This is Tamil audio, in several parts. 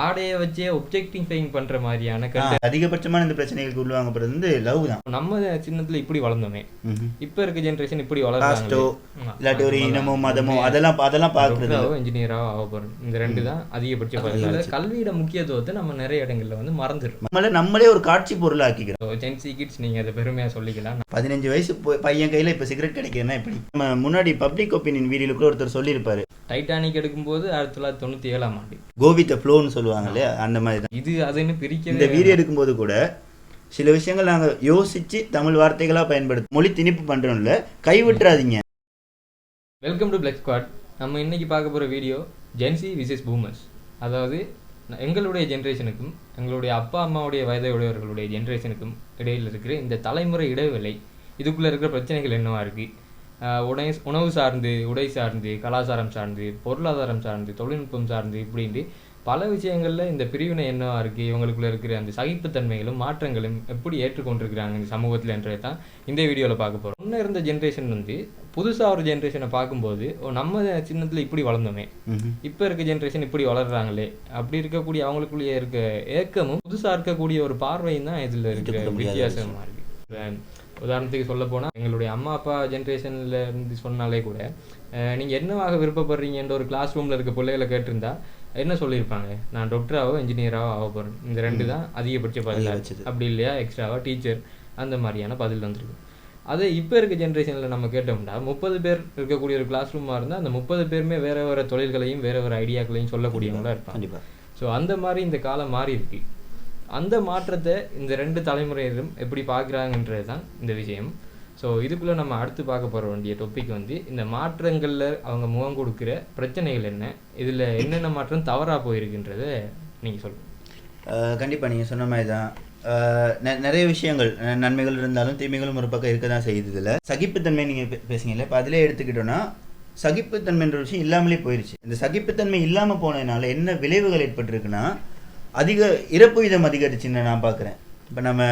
ஆடைய வச்சே ஒப்ஜெக்டிஃபைங் பண்ற மாதிரியான அதிகபட்சமான இந்த பிரச்சனைகளுக்கு உள்வாங்கப்படுறது வந்து லவ் தான். நம்ம சின்னத்துல இப்படி வளர்ந்தோமே, இப்ப இருக்க ஜெனரேஷன் இப்படி காஸ்டோ வளர்றாங்க. இல்லாட்டி ஒரு இனமோ மதமோ அதெல்லாம் பாக்குறது. இன்ஜினியராவோ ஆக போறோம், இந்த ரெண்டு தான் அதிகபட்ச கல்வியோட முக்கியத்துவத்தை நம்ம நிறைய இடங்கள்ல வந்து மறந்துடும். நம்மளே ஒரு காட்சி பொருள் ஆக்கிக்கிறோம். ஜென்சி கிட்ஸ் நீங்க அதை பெருமையா சொல்லிக்கலாம். 15 வயசு பையன் கையில இப்ப சிகரெட் கிடைக்குதுன்னா எப்படி? நம்ம முன்னாடி பப்ளிக் ஒப்பீனியன் வீடியோல கூட ஒருத்தர் சொல்லியிருப்பாரு, டைட்டானிக் எடுக்கும்போது 1997ஆம் ஆண்டு கோ வித் ஃப்ளோன்னு சொல்லுவாங்க இல்லையா, அந்த மாதிரி தான் இது. அதுன்னு பிரிக்க இந்த வீடியோ எடுக்கும்போது கூட சில விஷயங்கள் நாங்க யோசிச்சு தமிழ் வார்த்தைகளா பயன்படுத்த மொழி திணிப்பு பண்றோம்ல, கைவிட்டுறாதீங்க. Welcome to Black Squad. நம்ம இன்னைக்கு பார்க்க போற வீடியோ ஜென்சி விசஸ் பூமர்ஸ். அதாவது எங்களுடைய ஜென்ரேஷனுக்கும் எங்களுடைய அப்பா அம்மாவுடைய வயதுடையவர்களுடைய ஜென்ரேஷனுக்கும் இடையில் இருக்கிற இந்த தலைமுறை இடைவேளை, இதுக்குள்ளே இருக்கிற பிரச்சனைகள் என்னவா இருக்குது, உணவு சார்ந்து, உடை சார்ந்து, கலாச்சாரம் சார்ந்து, பொருளாதாரம் சார்ந்து, தொழில்நுட்பம் சார்ந்து, இப்படின்ட்டு பல விஷயங்களில் இந்த பிரிவினை என்னவா இருக்குது, இவங்களுக்குள்ள இருக்கிற அந்த சகிப்புத்தன்மைகளும் மாற்றங்களும் எப்படி ஏற்றுக்கொண்டிருக்கிறாங்க இந்த சமூகத்தில் என்றதை தான் இந்த வீடியோவில் பார்க்க போகிறோம். முன்னே இருந்த ஜென்ரேஷன் வந்து புதுசாக ஒரு ஜென்ரேஷனை பார்க்கும்போது நம்ம சின்னத்தில் இப்படி வளர்ந்தோமே, இப்போ இருக்க ஜென்ரேஷன் இப்படி வளர்றாங்களே, அப்படி இருக்கக்கூடிய அவங்களுக்குள்ளேயே இருக்க ஏக்கமும் புதுசாக இருக்கக்கூடிய ஒரு பார்வையும் தான் இதில் இருக்கிற வித்தியாசமாக இருக்குது. உதாரணத்துக்கு சொல்ல போனால் எங்களுடைய அம்மா அப்பா ஜென்ரேஷனில் இருந்து சொன்னாலே கூட நீங்கள் என்னவாக விருப்பப்படுறீங்கன்ற ஒரு கிளாஸ் ரூமில் இருக்க பிள்ளைகளை கேட்டிருந்தா என்ன சொல்லியிருப்பாங்க, நான் டாக்டராகவோ இன்ஜினியராகவோ ஆக போகிறேன், இந்த ரெண்டு தான் அதிகபட்ச பதில். அப்படி இல்லையா எக்ஸ்ட்ராவா டீச்சர், அந்த மாதிரியான பதில் வந்துருக்கு. அதே இப்போ இருக்க ஜென்ரேஷனில் நம்ம கேட்டோம்னா 30 பேர் இருக்கக்கூடிய ஒரு கிளாஸ் ரூமாக இருந்தால் அந்த 30 பேருமே வேறு வேறு தொழில்களையும் வேறு வேறு ஐடியாக்களையும் சொல்லக்கூடியவங்களா இருப்பாங்க. ஸோ அந்த மாதிரி இந்த காலம் மாறி இருக்கு. அந்த மாற்றத்தை இந்த ரெண்டு தலைமுறையிலும் எப்படி பார்க்குறாங்கன்றது தான் இந்த விஷயம். ஸோ இதுக்குள்ளே நம்ம அடுத்து பார்க்க போகிற வேண்டிய டாபிக் வந்து இந்த மாற்றங்களில் அவங்க முகம் கொடுக்குற பிரச்சனைகள் என்ன, இதில் என்னென்ன மாற்றம் தவறாக போயிருக்குன்றதை நீங்கள் சொல்லுங்கள். கண்டிப்பாக நீங்கள் சொன்ன மாதிரி தான் நிறைய விஷயங்கள் நன்மைகள் இருந்தாலும் தீமைகளும் ஒரு பக்கம் இருக்க தான் செய்யுது. இதில் சகிப்புத்தன்மை நீங்கள் பேசுங்கல்ல, இப்போ அதிலே எடுத்துக்கிட்டோன்னா சகிப்புத்தன்மைன்ற விஷயம் இல்லாமலே போயிடுச்சு. இந்த சகிப்புத்தன்மை இல்லாமல் போனதுனால என்ன விளைவுகள் ஏற்பட்டிருக்குன்னா அதிக இறப்பு விதம் அதிகரிச்சுன்னு நான் பார்க்குறேன். இப்போ நம்ம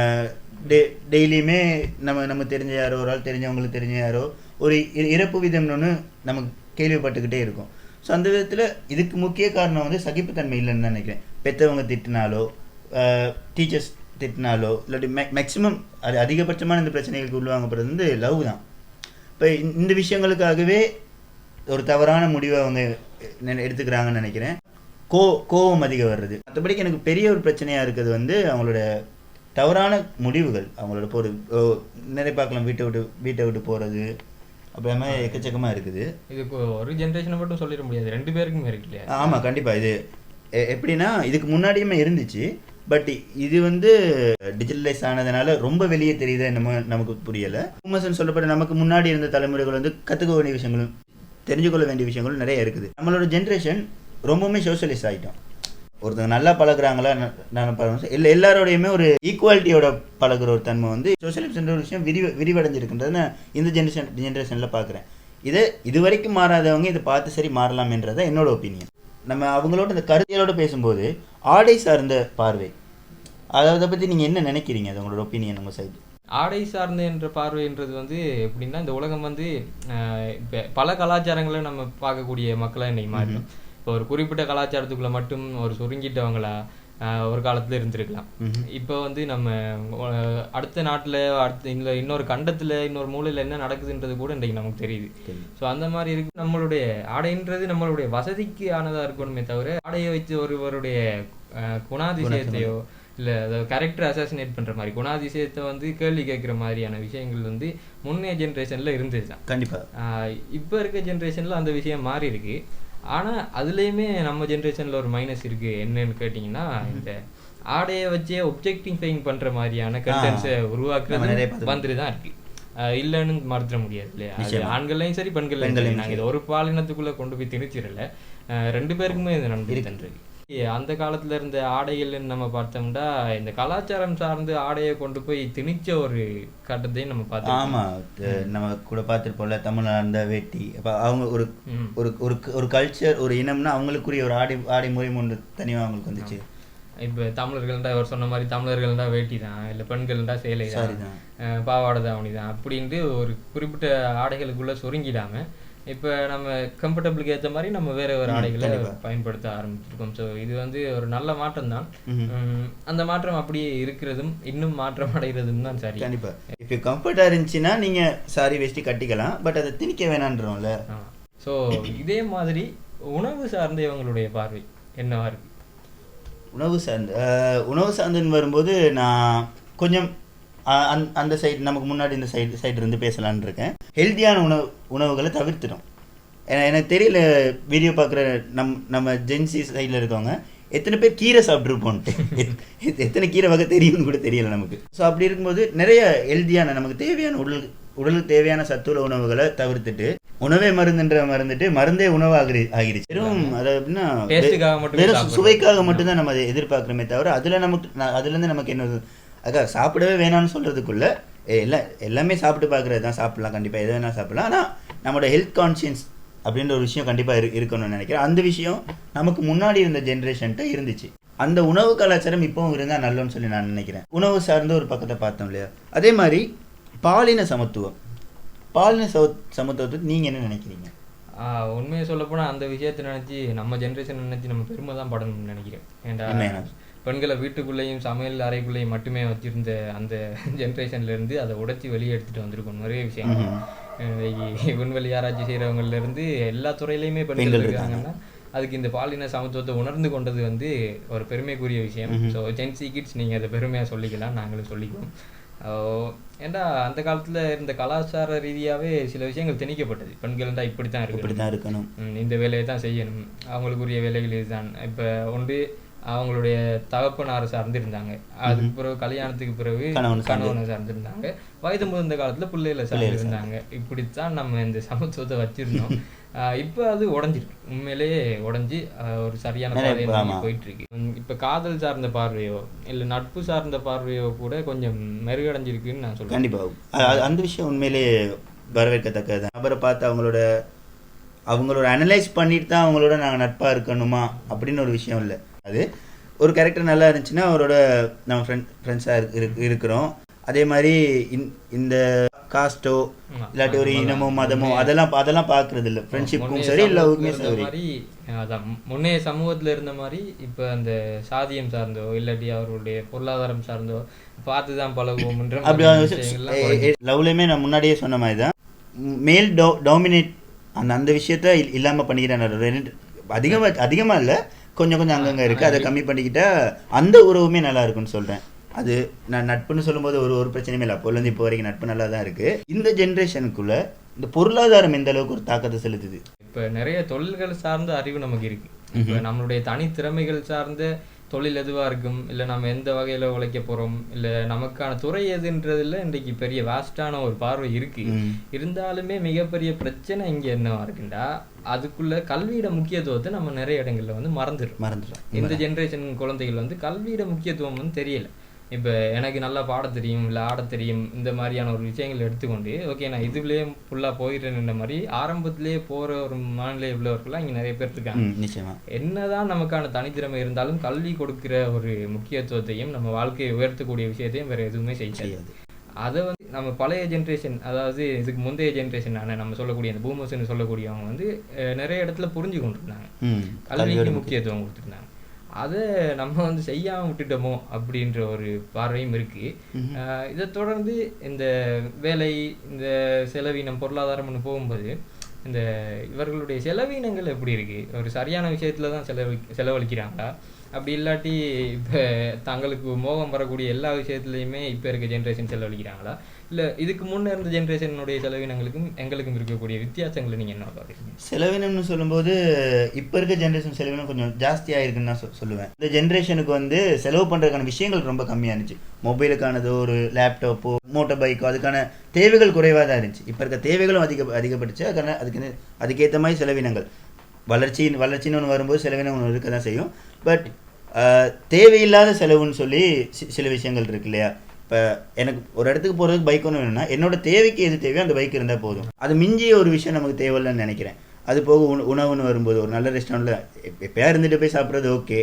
டெய்லியுமே நம்ம தெரிஞ்ச யாரோ ஒரு ஆள், தெரிஞ்சவங்களுக்கு தெரிஞ்ச யாரோ ஒரு இறப்பு விதம்னு ஒன்று நமக்கு கேள்விப்பட்டுக்கிட்டே இருக்கும். ஸோ அந்த விதத்தில் இதுக்கு முக்கிய காரணம் வந்து சகிப்புத்தன்மை இல்லைன்னு தான் நினைக்கிறேன். பெற்றவங்க திட்டினாலோ டீச்சர்ஸ் திட்டினாலோ இல்லாட்டி மேக்ஸிமம் அது அதிகபட்சமான இந்த பிரச்சனைகளுக்கு உள்வாங்கப்படுறது வந்து லவ் தான். இப்போ இந்த விஷயங்களுக்காகவே ஒரு தவறான முடிவை அவங்க எடுத்துக்கிறாங்கன்னு நினைக்கிறேன். கோவம் அதிகம் வர்றது. மற்றபடிக்கு எனக்கு பெரிய ஒரு பிரச்சனையாக இருக்கிறது வந்து அவங்களோட தவறான முடிவுகள். அவங்களோட நிறைய பார்க்கலாம், வீட்டை விட்டு போகிறது, அப்புறமா எக்கச்சக்கமாக இருக்குது. இதுக்கு ஒரு ஜென்ரேஷனை மட்டும் சொல்லிட முடியாது, ரெண்டு பேருக்குமே இருக்கு இல்லையா? ஆமாம், கண்டிப்பாக. இது எப்படின்னா இதுக்கு முன்னாடியுமே இருந்துச்சு, பட் இது வந்து டிஜிட்டலைஸ் ஆனதுனால ரொம்ப வெளியே தெரியுது, நமக்கு புரியலை. பூமர்ஸ்ன்னு சொல்லப்பட்ட நமக்கு முன்னாடி இருந்த தலைமுறைகள் வந்து கற்றுக்க வேண்டிய விஷயங்களும் தெரிஞ்சுக்கொள்ள வேண்டிய விஷயங்களும் நிறைய இருக்குது. நம்மளோட ஜென்ரேஷன் ரொம்பவுமே சோஷியலைஸ் ஆகிட்டோம். ஒருத்தங்க நல்லா பழகுறாங்களா, நான் பழகுறேன் எல்லாரோடையுமே ஒரு ஈக்குவாலிட்டியோட பழகுற ஒரு தன்மை வந்து சோஷியலைஸ்ன்ற ஒரு விஷயம் விரிவடைஞ்சிருக்குன்றது நான் இந்த ஜென்ரேஷனில் பார்க்குறேன். இது வரைக்கும் மாறாதவங்க இதை பார்த்து சரி மாறலாம்ன்றதை என்னோட ஒப்பீனியன். நம்ம அவங்களோட இந்த கருத்தியலோடு பேசும்போது ஆடை சார்ந்த பார்வை, அதை பற்றி நீங்கள் என்ன நினைக்கிறீங்க? அது உங்களோட ஒப்பீனியன் உங்கள் சைடு. ஆடை சார்ந்த என்ற பார்வைன்றது வந்து எப்படின்னா, இந்த உலகம் வந்து இப்போ பல கலாச்சாரங்களை நம்ம பார்க்கக்கூடிய மக்களாக இன்னைக்கு மாறிடும். இப்போ ஒரு குறிப்பிட்ட கலாச்சாரத்துக்குள்ள மட்டும் ஒரு சுருங்கிட்டவங்களா ஒரு காலத்துல இருந்திருக்கலாம். இப்போ வந்து நம்ம அடுத்த நாட்டில் இன்னொரு கண்டத்தில் இன்னொரு மூலையில் என்ன நடக்குதுன்றது கூட இன்றைக்கு நமக்கு தெரியுது. ஸோ அந்த மாதிரி இருக்கு. நம்மளுடைய ஆடைன்றது நம்மளுடைய வசதிக்கு ஆனதாக இருக்கணுமே தவிர ஆடையை வச்சு ஒருவருடைய குணாதிசயத்தையோ இல்லை அதை கேரக்டர் அசாசினேட் பண்ணுற மாதிரி குணாதிசயத்தை வந்து கேள்வி கேட்குற மாதிரியான விஷயங்கள் வந்து முன்னைய ஜென்ரேஷனில் இருந்தது தான். கண்டிப்பாக இப்போ இருக்க ஜென்ரேஷனில் அந்த விஷயம் மாறி இருக்கு. ஆனால் அதுலேயுமே நம்ம ஜென்ரேஷனில் ஒரு மைனஸ் இருக்குது. என்னன்னு கேட்டிங்கன்னா, இந்த ஆடையை வச்சே ஒப்ஜெக்டிஃபைங் பண்ணுற மாதிரியான கண்டென்ட்ஸை உருவாக்குறது வந்துட்டு தான் இருக்குது. இல்லைன்னு மறுத்துட முடியாது இல்லையா? அது ஆண்கள்லையும் சரி பெண்கள்லையும் சரி. நாங்கள் இதை ஒரு பாலினத்துக்குள்ளே கொண்டு போய் திணிச்சிடல, ரெண்டு பேருக்குமே இது நன்றிருக்கு. அந்த காலத்துல இருந்த ஆடைகள்னு நம்ம பார்த்தோம்னா இந்த கலாச்சாரம் சார்ந்து ஆடையை கொண்டு போய் திணிச்ச ஒரு கட்டத்தையும் நம்ம பார்த்தோம். ஆமாம், நம்ம கூட பார்த்துருப்போம்ல, தமிழ்நாடு அந்த வேட்டி. அப்போ அவங்க ஒரு ஒரு ஒரு கல்ச்சர், ஒரு இனம்னா அவங்களுக்குரிய ஒரு ஆடை முறை ஒன்று தனியாக அவங்களுக்கு வந்துச்சு. இப்போ தமிழர்கள்டா அவர் சொன்ன மாதிரி தமிழர்கள்டா வேட்டி தான், இல்லை பெண்கள்டா சேலை தான், பாவாடை தாவணி தான் அப்படின்ட்டு ஒரு குறிப்பிட்ட ஆடைகளுக்குள்ளே சுருங்கிடாமல் இப்போ நம்ம கம்ஃபர்டபுளுக்கு ஏற்ற மாதிரி நம்ம வேற ஒரு ஆடைகளை பயன்படுத்த ஆரம்பிச்சிருக்கோம். ஸோ இது வந்து ஒரு நல்ல மாற்றம் தான். அந்த மாற்றம் அப்படியே இருக்கிறதும் இன்னும் மாற்றம் அடைகிறதும் தான் சரி. கண்டிப்பா இப்போ கம்ஃபர்ட்டாக இருந்துச்சுன்னா நீங்கள் சாரி வேஷ்டி கட்டிக்கலாம், பட் அதை திணிக்க வேணான்றோம்ல. ஸோ இதே மாதிரி உணவு சார்ந்த இவங்களுடைய பார்வை என்னவா இருக்கு? உணவு சார்ந்துன்னு வரும்போது நான் கொஞ்சம் அந்த சைடு நமக்கு முன்னாடி இந்த சைடு இருந்து பேசலான்னு இருக்கேன். ஹெல்த்தியான உணவுகளை தவிர்த்துடும். எனக்கு தெரியல, வீடியோ பார்க்குற நம்ம ஜென்சி சைடில் இருக்கவங்க எத்தனை பேர் கீரை சாப்பிட்ருப்போன்ட்டு, எத்தனை கீரை வகை தெரியும்னு கூட தெரியல நமக்கு. ஸோ அப்படி இருக்கும்போது நிறைய ஹெல்த்தியான நமக்கு தேவையான உடலுக்கு தேவையான சத்துள்ள உணவுகளை தவிர்த்துட்டு உணவே மருந்துட்டு மருந்தே உணவு ஆகிருச்சு. வெறும் அதை எப்படின்னா வெறும் சுவைக்காக மட்டும்தான் நம்ம அதை எதிர்பார்க்குறோமே தவிர அதுலேருந்து நமக்கு என்ன அக்கா சாப்பிடவே வேணாம்னு சொல்கிறதுக்குள்ள எல்லாமே சாப்பிட்டு பார்க்குறது தான். சாப்பிட்லாம், கண்டிப்பாக எது வேணால் சாப்பிட்லாம். ஆனால் நம்மளோட ஹெல்த் கான்ஷியன்ஸ் அப்படின்ற ஒரு விஷயம் கண்டிப்பாக இருக்கணும்னு நினைக்கிறேன். அந்த விஷயம் நமக்கு முன்னாடி இருந்த ஜென்ரேஷன்ட்டு இருந்துச்சு. அந்த உணவு கலாச்சாரம் இப்போவும் இருந்தால் நல்லோன்னு சொல்லி நான் நினைக்கிறேன். உணவு சார்ந்து ஒரு பக்கத்தை பார்த்தோம் இல்லையா? அதே மாதிரி பாலின சமத்துவத்தை நீங்கள் என்ன நினைக்கிறீங்க? உண்மையை சொல்லப்போனால் அந்த விஷயத்தை நினச்சி நம்ம ஜென்ரேஷன் நினச்சி நம்ம பெருமை தான் படணும்னு நினைக்கிறேன். ஏன்டா பெண்களை வீட்டுக்குள்ளேயும் சமையல் அறைக்குள்ளேயும் மட்டுமே வச்சுருந்த அந்த ஜென்ரேஷன்லேருந்து அதை உடைச்சி வெளியே எடுத்துகிட்டு வந்திருக்கோம். நிறைய விஷயங்கள் இன்னைக்கு விண்வெளி ஆராய்ச்சி செய்கிறவங்கலேருந்து எல்லா துறையிலையுமே பெண்கள் இருக்காங்கன்னா அதுக்கு இந்த பாலின சமத்துவத்தை உணர்ந்து கொண்டது வந்து ஒரு பெருமைக்குரிய விஷயம். ஸோ ஜென்சி கிட்ஸ் நீங்கள் அதை பெருமையாக சொல்லிக்கலாம், நாங்களும் சொல்லிக்குவோம். ஏன்னா அந்த காலத்தில் இருந்த கலாச்சார ரீதியாகவே சில விஷயங்கள் திணிக்கப்பட்டது. பெண்கள்டா இப்படி தான் இருக்கணும், இந்த வேலையை தான் செய்யணும், அவங்களுக்குரிய வேலைகள் இதுதான். இப்போ ஒன்று அவங்களுடைய தகப்பனார் சார்ந்திருந்தாங்க, அதுக்கு பிறகு கல்யாணத்துக்கு பிறகு கணவனை சார்ந்திருந்தாங்க, வயது முதிர்ந்த காலத்தில் பிள்ளைகளை சார்ந்திருந்தாங்க. இப்படித்தான் நம்ம இந்த சமத்துவத்தை வச்சிருந்தோம். இப்போ அது உடஞ்சிருக்கு, உண்மையிலேயே உடஞ்சி ஒரு சரியான பாதையை போயிட்டு இருக்கு. இப்போ காதல் சார்ந்த பார்வையோ இல்லை நட்பு சார்ந்த பார்வையோ கூட கொஞ்சம் மெருகடைஞ்சிருக்குன்னு நான் சொல்றேன். கண்டிப்பாக அந்த விஷயம் உண்மையிலேயே வரவேற்கத்தக்கது. நபரை பார்த்து அவங்களோட அனலைஸ் பண்ணிட்டு தான் அவங்களோட நாங்கள் நட்பாக இருக்கணுமா அப்படின்னு ஒரு விஷயம் இல்லை. அது ஒரு கேரக்டர் நல்லா இருந்துச்சுன்னா அவரோட நம்ம ஃப்ரெண்ட்ஸாக இருக்கிறோம். அதே மாதிரி இந்த காஸ்டோ இல்லாட்டி ஒரு இனமோ மதமோ அதெல்லாம் பார்க்கறது இல்லை. ஃப்ரெண்ட்ஷிப்பும் சரி லவ்வுமே சரி. அதான் முன்னைய சமூகத்தில் இருந்த மாதிரி இப்போ அந்த சாதியம் சார்ந்தோ இல்லாட்டி அவருடைய பொருளாதாரம் சார்ந்தோ பார்த்து தான் பழகுவோம்ன்ற அப்படி லவ்லையுமே நான் முன்னாடியே சொன்ன மாதிரி தான் மேல் டாமினேட் அந்த விஷயத்த இல்லாமல் பண்ணிக்கிறேன். அதிகமாக இல்லை, கொஞ்சம் அங்கங்கே இருக்குது. அதை கம்மி பண்ணிக்கிட்டா அந்த உறவுமே நல்லா இருக்குன்னு சொல்கிறேன். அது நான் நட்புன்னு சொல்லும்போது ஒரு பிரச்சனையுமே இல்லை. அப்போலேருந்து இப்போ வரைக்கும் நட்பு நல்லா தான் இருக்குது. இந்த ஜென்ரேஷனுக்குள்ள இந்த பொருளாதாரம் எந்த அளவுக்கு ஒரு தாக்கத்தை செலுத்துது? இப்போ நிறைய தொழில்கள் சார்ந்த அறிவு நமக்கு இருக்குது. இப்போ நம்மளுடைய தனித்திறமைகள் சார்ந்த தொழில் எதுவாக இருக்கும், இல்லை நம்ம எந்த வகையில் உழைக்க போகிறோம், இல்லை நமக்கான துறை எதுன்றதுல இன்றைக்கு பெரிய வாஸ்டான ஒரு பார்வை இருக்குது. இருந்தாலுமே மிகப்பெரிய பிரச்சனை இங்கே என்னவா இருக்குண்டா அதுக்குள்ள கல்வியோட முக்கியத்துவத்தை நம்ம நிறைய இடங்களில் வந்து மறந்துடும். இந்த ஜென்ரேஷன் குழந்தைகள் வந்து கல்வியோட முக்கியத்துவம் வந்து தெரியல. இப்போ எனக்கு நல்லா பாட தெரியும் இல்லை ஆட தெரியும் இந்த மாதிரியான ஒரு விஷயங்கள் எடுத்துக்கொண்டு ஓகே நான் இதுலேயே ஃபுல்லாக போயிடுறேன்ற மாதிரி ஆரம்பத்திலேயே போகிற ஒரு மனநிலை உள்ளவர்கள்லாம் இங்கே நிறைய பேர் இருக்காங்க. நிச்சயமா என்னதான் நமக்கான தனித்திறமை இருந்தாலும் கல்வி கொடுக்குற ஒரு முக்கியத்துவத்தையும் நம்ம வாழ்க்கையை உயர்த்தக்கூடிய விஷயத்தையும் வேறு எதுவுமே செய்யாது. அதை வந்து நம்ம பழைய ஜென்ரேஷன், அதாவது இதுக்கு முந்தைய ஜென்ரேஷனான நம்ம சொல்லக்கூடிய அந்த பூமர்ஸ்ன்னு சொல்லக்கூடியவங்க வந்து நிறைய இடத்துல புரிஞ்சு கொண்டிருந்தாங்க, கல்விக்கு முக்கியத்துவம் கொடுத்துருந்தாங்க. அதை நம்ம வந்து செய்யாமல் விட்டுட்டோமோ அப்படின்ற ஒரு பார்வையும் இருக்குது. இதை தொடர்ந்து இந்த வேலை, இந்த செலவீனம், பொருளாதாரம்னு போகும்போது இந்த இவர்களுடைய செலவீனங்கள் எப்படி இருக்குது? ஒரு சரியான விஷயத்தில் தான் செலவழிக்கிறாங்களா? அப்படி இல்லாட்டி இப்போ தங்களுக்கு மோகம் வரக்கூடிய எல்லா விஷயத்துலையுமே இப்போ இருக்க ஜென்ரேஷன் செலவழிக்கிறாங்களா? இல்லை இதுக்கு முன்னே இருந்த ஜென்ரேஷனுடைய செலவினங்களுக்கும் எங்களுக்கும் இருக்கக்கூடிய வித்தியாசங்களை நீங்கள் என்ன பார்க்குறீங்க? செலவினம்னு சொல்லும்போது இப்போ இருக்க ஜென்ரேஷன் செலவினம் கொஞ்சம் ஜாஸ்தியாக இருக்குன்னு நான் சொல்லுவேன். இந்த ஜென்ரேஷனுக்கு வந்து செலவு பண்ணுறதுக்கான விஷயங்கள் ரொம்ப கம்மியாக இருந்துச்சு. மொபைலுக்கானதோ ஒரு லேப்டாப்போ மோட்டர் பைக்கோ அதுக்கான தேவைகள் குறைவாக தான் இருந்துச்சு. இப்போ இருக்க தேவைகளும் அதிகப்பட்டுச்சு. அதுக்கேற்ற மாதிரி செலவினங்கள் வளர்ச்சின்னு ஒன்று வரும்போது செலவினம் ஒன்று இருக்க தான் செய்யும். பட் தேவையில்லாத செலவுன்னு சொல்லி சில விஷயங்கள் இருக்கு இல்லையா? இப்போ எனக்கு ஒரு இடத்துக்கு போகிறதுக்கு பைக் ஒன்று வேணும்னா என்னோட தேவைக்கு எது தேவையோ அந்த பைக் இருந்தால் போதும். அது மிஞ்சிய ஒரு விஷயம் நமக்கு தேவையில்லைன்னு நினைக்கிறேன். அது போக உணவுன்னு வரும்போது ஒரு நல்ல ரெஸ்டாரண்ட்டில் எப்போயா இருந்துட்டு போய் சாப்பிட்றது ஓகே.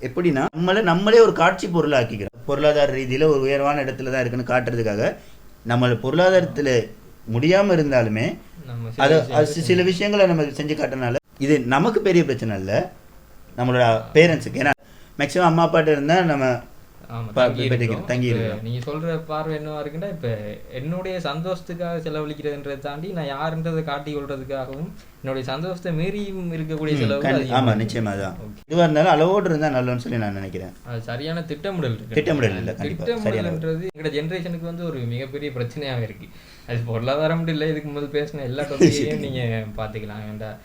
எப்படின்னா நம்மளே ஒரு காட்சி பொருளாக ஆக்கிக்கிறோம். பொருளாதார ரீதியில் ஒரு உயர்வான இடத்துல தான் இருக்குன்னு காட்டுறதுக்காக நம்மளை பொருளாதாரத்தில் முடியாமல் இருந்தாலுமே நம்ம அது சில விஷயங்களை நம்ம செஞ்சு காட்டினால இது நமக்கு பெரிய பிரச்சனை இல்லை, நம்மளோட பேரண்ட்ஸுக்கு. ஏன்னா மேக்ஸிமம் அம்மா அப்பாட்ட இருந்தால் நம்ம தங்கி நீங்க சொல்ற பார்வை என்னவா இருக்குன்னா, இப்ப என்னுடைய சந்தோஷத்துக்காக செலவழிக்கிறதுன்றதை தாண்டி நான் யாருன்றதை காட்டி கொள்றதுக்காகவும் என்னுடைய சந்தோஷத்தை மீறியும் இருக்கக்கூடிய செலவு. ஆமா நிச்சயமா தான். இதுவா இருந்தாலும் அளவோடு இருந்தா நல்லன்னு சொல்லி நான் நினைக்கிறேன். அது சரியான திட்டமிடல் இருக்கு. திட்டமிடல் இல்லை, திட்டமிடல்ன்றது எங்களோட ஜென்ரேஷனுக்கு வந்து ஒரு மிகப்பெரிய பிரச்சனையாக இருக்கு. அது பொருளாதாரம் இல்லை, இதுக்கு முதல் பேசின எல்லா டாபிக்கையும் நீங்க பாத்துக்கலாம். வேண்டாம்,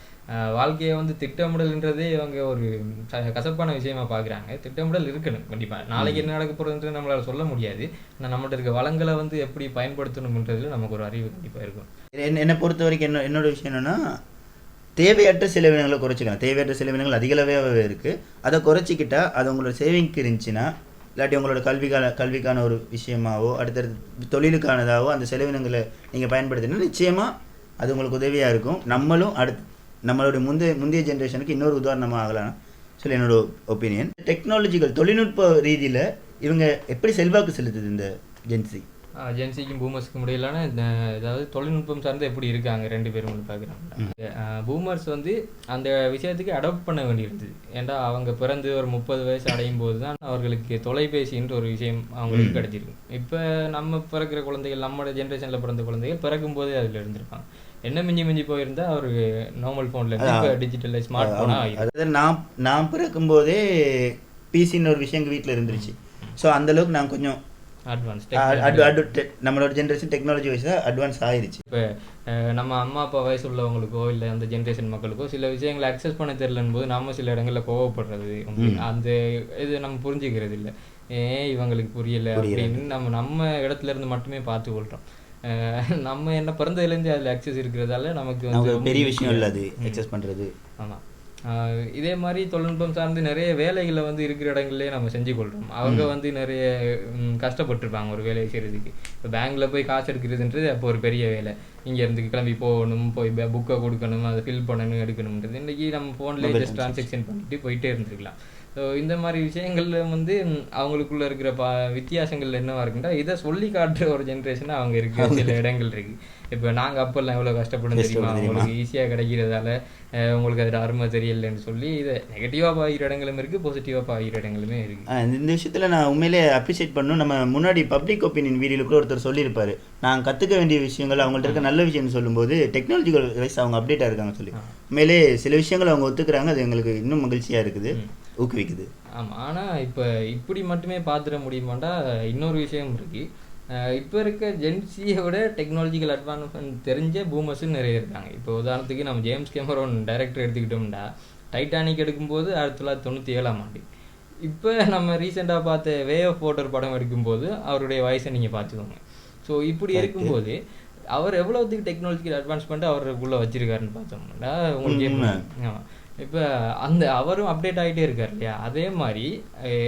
வாழ்க்கையை வந்து திட்டமிடல்ன்றதே இவங்க ஒரு கசப்பான விஷயமா பார்க்குறாங்க. திட்டமிடல் இருக்கணும் கண்டிப்பாக. நாளைக்கு என்ன நடக்க போகிறதுன்றது நம்மளால் சொல்ல முடியாது. ஆனால் நம்மகிட்ட இருக்க வளங்களை வந்து எப்படி பயன்படுத்தணுன்றதுல நமக்கு ஒரு அறிவு கண்டிப்பாக இருக்கும். என்னை பொறுத்த வரைக்கும் என்னோட விஷயம் என்னென்னா, தேவையற்ற செலவினங்களை குறைச்சிக்கலாம். தேவையற்ற செலவினங்கள் அதிகளவே இருக்குது. அதை குறைச்சிக்கிட்டா அது உங்களோட சேவிங்க்கு இருந்துச்சுன்னா, இல்லாட்டி உங்களோட கல்விக்கான ஒரு விஷயமாவோ அடுத்தடுத்து தொழிலுக்கானதாகவோ அந்த செலவினங்களை நீங்கள் பயன்படுத்தினா நிச்சயமாக அது உங்களுக்கு உதவியாக இருக்கும். நம்மளுடைய முந்தைய ஜென்ரேஷனுக்கு இன்னொரு உதாரணமாக ஆகலாம் சொல்லி என்னோட ஒப்பீனியன். டெக்னாலஜிக்கல் தொழில்நுட்ப ரீதியில் இவங்க எப்படி செல்வாக்கு செலுத்துது இந்த ஜென்சிக்கும் பூமர்ஸுக்கும் முடியலான அதாவது தொழில்நுட்பம் சார்ந்து எப்படி இருக்காங்க ரெண்டு பேரும் பார்க்குறாங்க. பூமர்ஸ் வந்து அந்த விஷயத்துக்கு அடாப்ட் பண்ண வேண்டியிருந்தது. ஏன்டா அவங்க பிறந்து ஒரு 30 வயசு அடையும் போது தான் அவர்களுக்கு தொலைபேசின்ற ஒரு விஷயம் அவங்களுக்கு கிடைச்சிருக்கு. இப்போ நம்ம பிறக்கிற குழந்தைகள், நம்மளோட ஜென்ரேஷனில் பிறந்த குழந்தைகள் பிறக்கும் போதே அதில் இருந்திருப்பாங்க. என்ன மிஞ்சி போயிருந்தா ஒரு நார்மல் ஃபோனில் டிஜிட்டல் ஸ்மார்ட் ஃபோனாக. அதாவது நான் பிறக்கும் போதே பிசின்னு ஒரு விஷயம் எங்கள் வீட்டில் இருந்துருச்சு. ஸோ அந்தளவுக்கு நான் கொஞ்சம் நம்மளோட ஜென்ரேஷன் டெக்னாலஜி வைஸ் அட்வான்ஸ் ஆயிருச்சு. இப்போ நம்ம அம்மா அப்பா வயசு உள்ளவங்களுக்கோ இல்லை அந்த ஜென்ரேஷன் மக்களுக்கோ சில விஷயங்களை அக்சஸ் பண்ண தெரியலன்னு போது நம்ம சில இடங்களில் கோவப்படுறது, அந்த இது நம்ம புரிஞ்சுக்கிறது இல்லை. ஏன் இவங்களுக்கு புரியலை அப்படின்னு நம்ம இடத்துல இருந்து மட்டுமே பார்த்து கொள்கிறோம். நம்ம என்ன பிறந்ததுலேருந்து அதில் அக்சஸ் இருக்கிறதால நமக்கு வந்து பெரிய விஷயம் இல்லை அது அக்சஸ் பண்ணுறது. ஆமாம், இதே மாதிரி தொழில்நுட்பம் சார்ந்து நிறைய வேலைகளை வந்து இருக்கிற இடங்கள்லேயே நம்ம செஞ்சு கொள்கிறோம். அவங்க வந்து நிறைய கஷ்டப்பட்டுருப்பாங்க ஒரு வேலையை செய்கிறதுக்கு. இப்போ பேங்க்கில் போய் காசு எடுக்கிறதுன்றது அப்போ ஒரு பெரிய வேலை. இங்கேருந்து கிளம்பி போகணும், போய் புக்கை கொடுக்கணும், அதை ஃபில் பண்ணணும், எடுக்கணுன்றது. இன்றைக்கி நம்ம ஃபோன்லேயே ஜஸ்ட் ட்ரான்சாக்ஷன் பண்ணிட்டு போயிட்டே இருந்துருக்கலாம். ஸோ இந்த மாதிரி விஷயங்கள்ல வந்து அவங்களுக்குள்ள இருக்கிற வித்தியாசங்கள் என்னவா இருக்குன்னா, இதை சொல்லி காட்டுற ஒரு ஜென்ரேஷனாக அவங்க இருக்கு. சில இடங்கள் இருக்கு. இப்போ நாங்கள் அப்பெல்லாம் எவ்வளோ கஷ்டப்படும் தெரியுமா, உங்களுக்கு ஈஸியாக கிடைக்கிறதால உங்களுக்கு அதில் அருமை தெரியலன்னு சொல்லி இதை நெகட்டிவாக பாகிற இடங்களும் இருக்குது, பாசிட்டிவாக பாகிற இடங்களுமே இருக்குது. இந்த விஷயத்தில் நான் உண்மையிலே அப்ரிஷியேட் பண்ணணும். நம்ம முன்னாடி பப்ளிக் ஒப்பீனியன் வீடியோவில் கூட ஒருத்தர் சொல்லியிருப்பாரு, நான் கற்றுக்க வேண்டிய விஷயங்கள் அவங்கள்ட்ட இருக்க நல்ல விஷயம்னு சொல்லும்போது டெக்னாலஜிக்கல் வைஸ் அவங்க அப்டேட்டாக இருக்காங்க சொல்லி உண்மையிலே சில விஷயங்கள் அவங்க ஒத்துக்கிறாங்க. அது எங்களுக்கு இன்னும் மகிழ்ச்சியாக இருக்குது, ஊக்குவிக்குது. ஆமாம், ஆனால் இப்போ இப்படி மட்டுமே பார்த்துட முடியுமாண்டா இன்னொரு விஷயம் இருக்குது. இப்போ இருக்க ஜென்சியை விட டெக்னாலஜிக்கல் அட்வான்ஸ்மெண்ட் தெரிஞ்ச பூமர்ஸும் நிறைய இருக்காங்க. இப்போ உதாரணத்துக்கு நம்ம ஜேம்ஸ் கேமரோன் டைரக்டர் எடுத்துக்கிட்டோம்னா, டைட்டானிக் எடுக்கும்போது 1997ஆம் ஆண்டு. இப்போ நம்ம ரீசெண்டாக பார்த்த வே ஆஃப் வாட்டர் படம் எடுக்கும்போது அவருடைய வயசை நீங்கள் பார்த்துக்கோங்க. ஸோ இப்படி இருக்கும்போது அவர் எவ்வளோத்துக்கு டெக்னாலஜிக்கல் அட்வான்ஸ்மெண்ட்டு அவருக்குள்ளே வச்சுருக்காருன்னு பார்த்தோம்னா உங்களுக்கு ஆமாம். இப்போ அவரும் அப்டேட் ஆகிட்டே இருக்கார் இல்லையா, அதே மாதிரி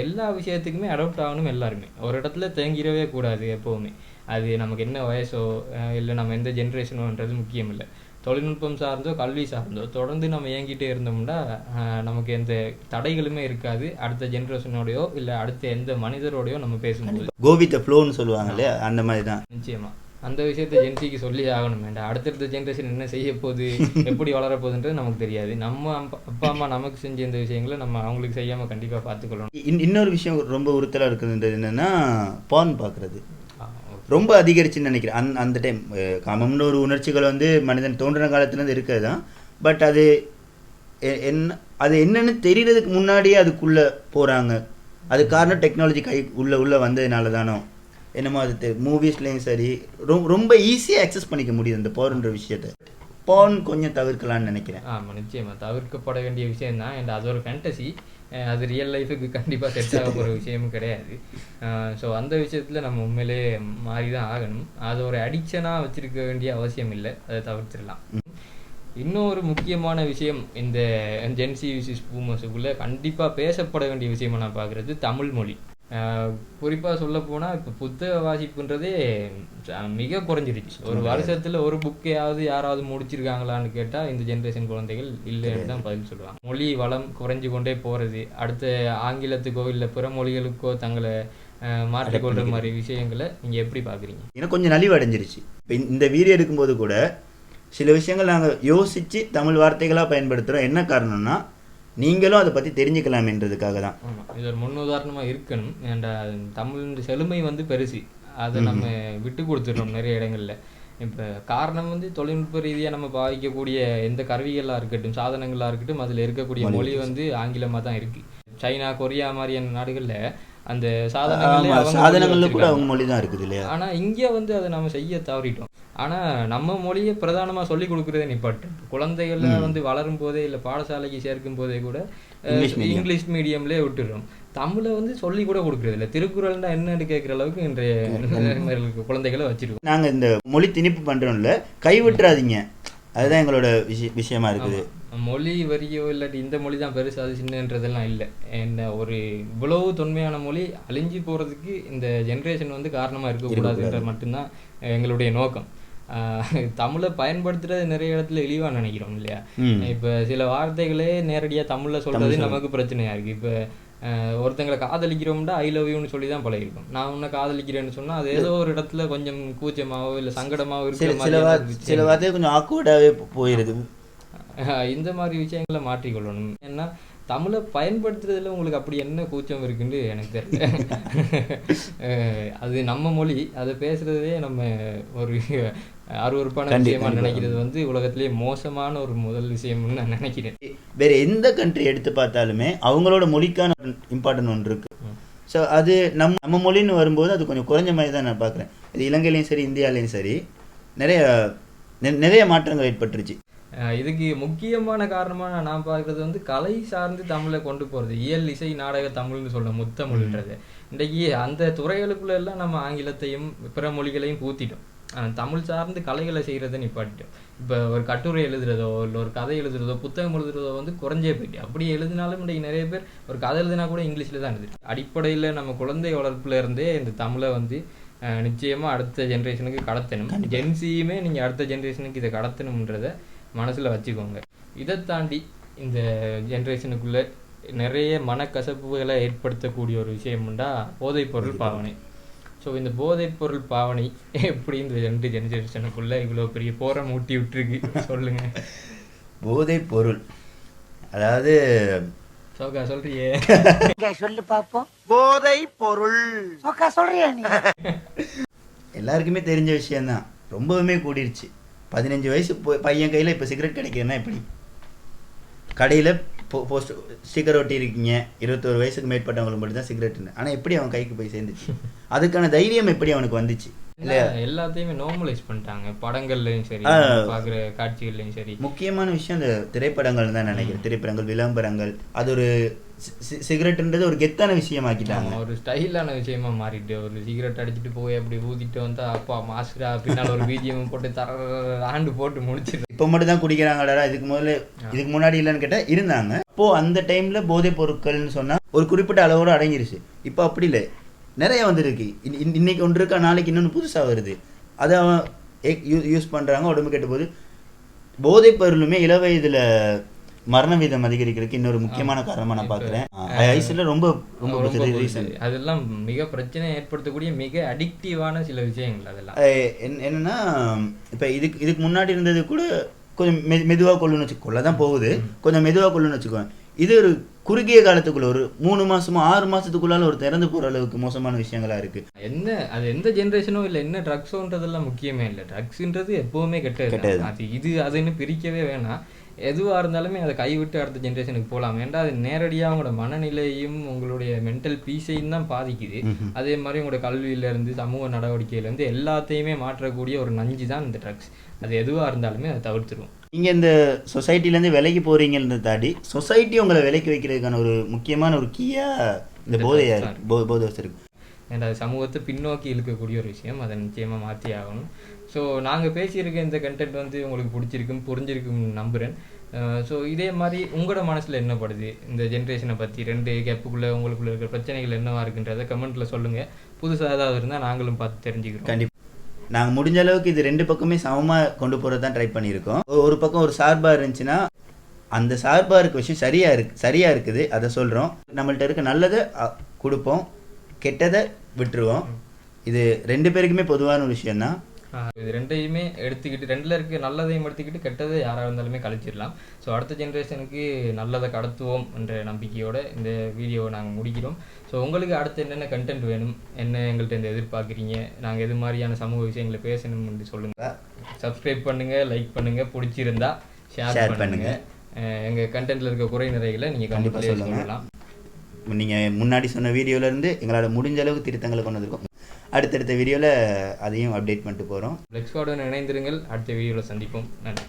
எல்லா விஷயத்துக்குமே அடாப்ட் ஆகணும். எல்லாருமே ஒரு இடத்துல தேங்கிடவே கூடாது எப்போவுமே. அது நமக்கு என்ன வயசோ இல்லை நம்ம எந்த ஜென்ரேஷனோன்றது முக்கியம் இல்லை. தொழில்நுட்பம் சார்ந்தோ கல்வி சார்ந்தோ தொடர்ந்து நம்ம இயங்கிட்டே இருந்தோம்னா நமக்கு எந்த தடைகளுமே இருக்காது. அடுத்த ஜென்ரேஷனோடையோ இல்லை அடுத்த எந்த மனிதரோடையோ நம்ம பேசும்போது கோ வித் தி ஃப்ளோன்னு சொல்லுவாங்க இல்லையா, அந்த மாதிரி தான். நிச்சயமாக அந்த விஷயத்தை ஜென்சிக்கு சொல்லி ஆகணும். வேண்டாம், அடுத்தடுத்த ஜென்ரேஷன் என்ன செய்ய போகுது, எப்படி வளரப்போகுதுன்றது நமக்கு தெரியாது. நம்ம அப்பா அம்மா நமக்கு செஞ்ச இந்த விஷயங்களை நம்ம அவங்களுக்கு செய்யாமல் கண்டிப்பாக பார்த்துக்கொள்ளணும். இன்னொரு விஷயம் ரொம்ப உறுத்தலாக இருக்குதுன்றது என்னென்னா, பான் பார்க்குறது ரொம்ப அதிகரிச்சுன்னு நினைக்கிறேன். அந்த டைம் காமம்னு ஒரு உணர்ச்சிகள் வந்து மனிதன் தோன்றின காலத்துலேருந்து இருக்கிறது தான். பட் அது என்னன்னு தெரியறதுக்கு முன்னாடியே அதுக்குள்ளே போகிறாங்க. அது காரணம் டெக்னாலஜி உள்ளே வந்ததுனால தானோ என்னமோ. அது மூவிஸ்லேயும் சரி ரொம்ப ஈஸியாக அக்சஸ் பண்ணிக்க முடியுது அந்த போர்ன்ற விஷயத்தை. போன் கொஞ்சம் தவிர்க்கலான்னு நினைக்கிறேன். ஆமாம், நிச்சயமாக தவிர்க்கப்பட வேண்டிய விஷயம் தான். அண்ட் அது ஒரு ஃபேண்டசி, அது ரியல் லைஃபுக்கு கண்டிப்பாக செட் ஆக போகிற விஷயமும் கிடையாது. ஸோ அந்த விஷயத்தில் நம்ம உண்மையிலே மாறி தான் ஆகணும். அது ஒரு அடிக்ஷனாக வச்சுருக்க வேண்டிய அவசியம் இல்லை, அதை தவிர்த்திடலாம். இன்னொரு முக்கியமான விஷயம் இந்த ஜென்சி விசிஸ் பூமர்ஸுக்குள்ளே கண்டிப்பாக பேசப்பட வேண்டிய விஷயமா நான் பார்க்குறது தமிழ் மொழி. குறிப்பாக சொல்ல போனால் இப்போ புத்தக வாசிப்புன்றதே மிக குறைஞ்சிருச்சு. ஒரு வருஷத்தில் ஒரு புக்கையாவது யாராவது முடிச்சிருக்காங்களான்னு கேட்டால் இந்த ஜென்ரேஷன் குழந்தைகள் இல்லைன்னு தான் பதில் சொல்லுவாங்க. மொழி வளம் குறைஞ்சு கொண்டே போகிறது. அடுத்த ஆங்கிலத்துக்கோ இல்லை பிற மொழிகளுக்கோ தங்களை மாற்றிக்கொள்கிற மாதிரி விஷயங்களை நீங்கள் எப்படி பார்க்குறீங்க? ஏன்னா கொஞ்சம் நலிவடைஞ்சிருச்சு. இப்போ இந்த வீடியோ எடுக்கும்போது கூட சில விஷயங்கள் நாங்கள் யோசித்து தமிழ் வார்த்தைகளாக பயன்படுத்துகிறோம். என்ன காரணம்னா நீங்களும் அதை பற்றி தெரிஞ்சுக்கலாம்ன்றதுக்காக தான். ஆமாம், இது ஒரு முன்னுதாரணமாக இருக்கணும். ஏன்டா தமிழ் செழுமை வந்து பெருசு, அதை நம்ம விட்டு கொடுத்துடுறோம் நிறைய இடங்களில். இப்போ காரணம் வந்து தொழில்நுட்ப ரீதியாக நம்ம பாவிக்கக்கூடிய எந்த கருவிகளாக இருக்கட்டும், சாதனங்களாக இருக்கட்டும், அதில் இருக்கக்கூடிய மொழி வந்து ஆங்கிலமாக தான் இருக்குது. சைனா, கொரியா மாதிரியான நாடுகளில் அந்த சாதனங்களில் கூட அவங்க மொழி தான் இருக்குது இல்லையா? ஆனால் இங்கே வந்து அதை நம்ம செய்ய தவறிட்டோம். ஆனால் நம்ம மொழியை பிரதானமாக சொல்லிக் கொடுக்குறதே நிப்பாட்டு. குழந்தைகள் வந்து வளரும் போதே இல்லை பாடசாலைக்கு சேர்க்கும் போதே கூட இங்கிலீஷ் மீடியம்லேயே விட்டுடுறோம். தமிழை வந்து சொல்லி கூட கொடுக்குறது இல்லை. திருக்குறள்னா என்னன்னு கேட்குற அளவுக்கு இன்றைய குழந்தைகளை வச்சிருக்கோம். நாங்கள் இந்த மொழி திணிப்பு பண்ணுறோம்ல, கைவிட்டுறாதீங்க, அதுதான் எங்களோட விஷயமா இருக்குது. மொழி வரியோ இல்லாட்டி இந்த மொழி தான் பெருசு அது சின்னன்றதெல்லாம் இல்லை. என்ன ஒரு இவ்வளவு தொன்மையான மொழி அழிஞ்சு போகிறதுக்கு இந்த ஜென்ரேஷன் வந்து காரணமாக இருக்கக்கூடாதுன்ற மட்டும்தான் எங்களுடைய நோக்கம். தமிழை பயன்படுத்துறது நிறைய இடத்துல இழிவாக நினைக்கிறோம் இல்லையா? இப்போ சில வார்த்தைகளே நேரடியாக தமிழில் சொல்கிறது நமக்கு பிரச்சனையாக இருக்குது. இப்போ ஒருத்தங்களை காதலிக்கிறோம்னா ஐ லவ் யூன்னு சொல்லி தான் பழகிருக்கோம். நான் உன்னை காதலிக்கிறேன்னு சொன்னால் அது ஏதோ ஒரு இடத்துல கொஞ்சம் கூச்சமாவோ இல்லை சங்கடமாவோ இருக்கிற மாதிரி சில வார்த்தை கொஞ்சம் ஆக்வர்டாகவே போயிடுது. இந்த மாதிரி விஷயங்களை மாற்றிக்கொள்ளணும். ஏன்னா தமிழை பயன்படுத்துறதுல உங்களுக்கு அப்படி என்ன கூச்சம் இருக்குன்னு எனக்கு தெரியல. அது நம்ம மொழி, அதை பேசுறதே நம்ம ஒரு அருவருப்பான விஷயமா நினைக்கிறது வந்து உலகத்திலேயே மோசமான ஒரு முதல் விஷயம்னு நான் நினைக்கிறேன். வேற எந்த கண்ட்ரி எடுத்து பார்த்தாலுமே அவங்களோட மொழிக்கான இம்பார்ட்டன்ட் ஒன்று இருக்கு. ஸோ அது நம்ம மொழின்னு வரும்போது அது கொஞ்சம் குறைஞ்ச மாதிரி தான் நான் பார்க்குறேன். இது இலங்கையிலையும் சரி இந்தியாவிலையும் சரி நிறைய மாற்றங்கள் ஏற்பட்டுருச்சு. இதுக்கு முக்கியமான காரணமாக நான் பார்க்குறது வந்து கலை சார்ந்து தமிழை கொண்டு போகிறது. இயல், இசை, நாடக தமிழ்னு சொல்ல முத்தமிழ்ன்றது. இன்றைக்கி அந்த துறைகளுக்குள்ள எல்லாம் நம்ம ஆங்கிலத்தையும் பிற மொழிகளையும் பூத்திட்டோம். தமிழ் சார்ந்து கலைகளை செய்கிறத நிப்பாட்டிட்டோம். இப்போ ஒரு கட்டுரை எழுதுறதோ இல்லை ஒரு கதை எழுதுறதோ புத்தகம் எழுதுறதோ வந்து குறைஞ்சே போயிட்டு. அப்படி எழுதினாலும் இன்றைக்கி நிறைய பேர் ஒரு கதை எழுதினா கூட இங்கிலீஷில் தான் எழுதுது. அடிப்படையில் நம்ம குழந்தை வளர்ப்புல இருந்தே இந்த தமிழை வந்து நிச்சயமாக அடுத்த ஜென்ரேஷனுக்கு கடத்தணும். ஜென்சியுமே நீங்கள் அடுத்த ஜென்ரேஷனுக்கு இதை கடத்தணுன்றதை மனசில் வச்சுக்கோங்க. இதை தாண்டி இந்த ஜென்ரேஷனுக்குள்ளே நிறைய மனக்கசப்புகளை ஏற்படுத்தக்கூடிய ஒரு விஷயம்னா போதைப்பொருள் பாவனை. ஸோ இந்த போதைப்பொருள் பாவனை எப்படி இந்த 2 ஜென்ரேஷனுக்குள்ளே இவ்வளோ பெரிய போரை மூட்டி விட்டுருக்கு சொல்லுங்க. போதைப்பொருள் அதாவது சோகா சொல்றியே, சொல்லு பாப்போம். போதை பொருள் சோகா சொல்றியா நீ? எல்லாருக்குமே தெரிஞ்ச விஷயம்தான். ரொம்பவுமே கூடிருச்சு. 15 வயசு பையன் கையில் இப்போ சிகரெட் கிடைக்குதுன்னா எப்படி? கடையில் போஸ்ட் ஸ்டிக்கர் ஒட்டி இருக்கீங்க, 21 வயசுக்கு மேற்பட்டவங்களுக்கு மட்டும் தான் சிகரெட்னு. ஆனால் எப்படி அவன் கைக்கு போய் சேர்ந்துச்சு? அதுக்கான தைரியம் எப்படி அவனுக்கு வந்துச்சு? இல்லையா? எல்லாத்தையுமே நார்மலைஸ் பண்ணிட்டாங்க. படங்கள்லையும் சரி, பார்க்குற காட்சிகள்லையும் சரி. முக்கியமான விஷயம் இந்த திரைப்படங்கள் தான் நினைக்கிறேன். திரைப்படங்கள், விளம்பரங்கள், அது ஒரு சிகரெட்ன்றது ஒரு கெத்தான விஷயமாக்கிட்டாங்க. ஒரு ஸ்டைலான விஷயமா மாறிட்டு ஒரு சிகரெட் அடிச்சுட்டு போய் அப்படி ஊதிட்டு வந்தா அப்பா மாஸ்டரா பின்னால் ஒரு பிஜிஎம் போட்டு தர ஆண்டு போட்டு முடிச்சிட்டு இப்போ மட்டும் தான் குடிக்கிறாங்கடா. இதுக்கு முன்னாடி இல்லைன்னு கேட்டால் இருந்தாங்க. அப்போது அந்த டைமில் போதைப் பொருட்கள்னு சொன்னால் ஒரு குறிப்பிட்ட அளவோடு அடங்கிருச்சு. இப்போ அப்படி இல்லை, நிறைய வந்துருக்கு. இன்னைக்கு ஒன்று இருக்கா, நாளைக்கு இன்னொன்று புதுசாக வருது. அதை அவன் யூஸ் பண்ணுறாங்க, உடம்பு கெட்ட போது. போதைப் பொருளுமே இளவயதில் மரண வீதம் அதிகரிக்கிறதுக்கு இன்னொரு முக்கியமான காரணமாக நான் பார்க்குறேன். ஐஸில் ரொம்ப ரீசன். அதெல்லாம் மிக பிரச்சனை ஏற்படுத்தக்கூடிய மிக அடிக்டிவான சில விஷயங்கள். அதெல்லாம் என்னென்னா இப்போ இதுக்கு முன்னாடி இருந்தது கூட கொஞ்சம் மெதுவாக கொள்ளுன்னு கொள்ள தான் போகுது, கொஞ்சம் மெதுவாக கொள்ளுன்னு வச்சுக்குவேன். இது ஒரு குறுகிய காலத்துக்குள்ள ஒரு 3 மாசமோ 6 மாசத்துக்குள்ளால ஒரு திறந்து போற அளவுக்கு மோசமான விஷயங்களா இருக்கு. என்ன அது எந்த ஜென்ரேஷனோ இல்லை என்ன ட்ரக்ஸோன்றதெல்லாம் முக்கியமே இல்லை. ட்ரக்ஸ்ன்றது எப்பவுமே கெட்டது. அது இது அதுன்னு பிரிக்கவே வேணாம். எதுவாக இருந்தாலுமே அதை கைவிட்டு அடுத்த ஜென்ரேஷனுக்கு போகலாம். ஏன்டா அது நேரடியாக உங்களோட மனநிலையும் உங்களுடைய மென்டல் பீஸையும் தான் பாதிக்குது. அதே மாதிரி உங்களோட கல்வியிலேருந்து சமூக நடவடிக்கையிலேருந்து எல்லாத்தையுமே மாற்றக்கூடிய ஒரு நஞ்சு தான் இந்த ட்ரக்ஸ். அது எதுவாக இருந்தாலுமே அதை தவிர்த்துருவோம். நீங்கள் இந்த சொசைட்டிலேருந்து விலைக்கு போகிறீங்கன்றதை தாண்டி சொசைட்டி உங்களை விலைக்கு வைக்கிறதுக்கான ஒரு முக்கியமான ஒரு கீயாக இந்த போதை இருக்கு. ஏன்னா அது சமூகத்தை பின்னோக்கி இழுக்கக்கூடிய ஒரு விஷயம். அதை நிச்சயமாக மாற்றி ஆகணும். ஸோ நாங்கள் பேசியிருக்க இந்த கண்டென்ட் வந்து உங்களுக்கு பிடிச்சிருக்கும், புரிஞ்சிருக்குன்னு நம்புகிறேன். ஸோ இதே மாதிரி உங்களோட மனசில் என்ன படுது இந்த ஜென்ரேஷனை பற்றி, 2 கேப்புக்குள்ளே உங்களுக்குள்ள இருக்கிற பிரச்சனைகள் என்னவா இருக்குன்றதை கமெண்ட்டில் சொல்லுங்கள். புதுசாக ஏதாவது இருந்தால் நாங்களும் பார்த்து தெரிஞ்சுக்கிறோம். கண்டிப்பாக நாங்கள் முடிஞ்ச அளவுக்கு இது 2 பக்கமே சமமாக கொண்டு போகிறது தான் ட்ரை பண்ணியிருக்கோம். ஒரு பக்கம் ஒரு சார்பாக இருந்துச்சுன்னா அந்த சார்பாக இருக்க விஷயம் சரியாக இருக்குது, அதை சொல்கிறோம். நம்மள்ட்ட இருக்க நல்லதை கொடுப்போம், கெட்டதை விட்டுருவோம். இது 2 பேருக்குமே பொதுவான ஒரு விஷயந்தான். இது ரெண்டையுமே எடுத்துக்கிட்டு, ரெண்டில் இருக்க நல்லதையும் எடுத்துக்கிட்டு கெட்டதை யாராக இருந்தாலுமே கழிச்சிடலாம். ஸோ அடுத்த ஜென்ரேஷனுக்கு நல்லதை கடத்துவோம் என்ற நம்பிக்கையோடு இந்த வீடியோவை நாங்கள் முடிக்கிறோம். ஸோ உங்களுக்கு அடுத்து என்னென்ன கண்டென்ட் வேணும், என்ன எங்கள்கிட்ட இந்த எதிர்பார்க்குறீங்க, நாங்கள் எது மாதிரியான சமூக விஷயங்களை பேசணும்னு சொல்லுங்கள். சப்ஸ்கிரைப் பண்ணுங்கள், லைக் பண்ணுங்கள், பிடிச்சிருந்தா ஷேர் பண்ணுங்கள். எங்கள் கண்டென்ட்டில் இருக்க குறை நிறைகளை நீங்கள் கண்டிப்பாக சொல்லலாம். நீங்கள் முன்னாடி சொன்ன வீடியோலேருந்து எங்களால் முடிஞ்ச அளவுக்கு திருத்தங்களை கொண்டு வந்திருக்கோம். அடுத்தடுத்த வீடியோவில் அதையும் அப்டேட் பண்ணிட்டு போகிறோம். பிளெக்ஸ் ஸ்குவாடுடன் இணைந்திருங்கள். அடுத்த வீடியோவில் சந்திப்போம். நன்றி.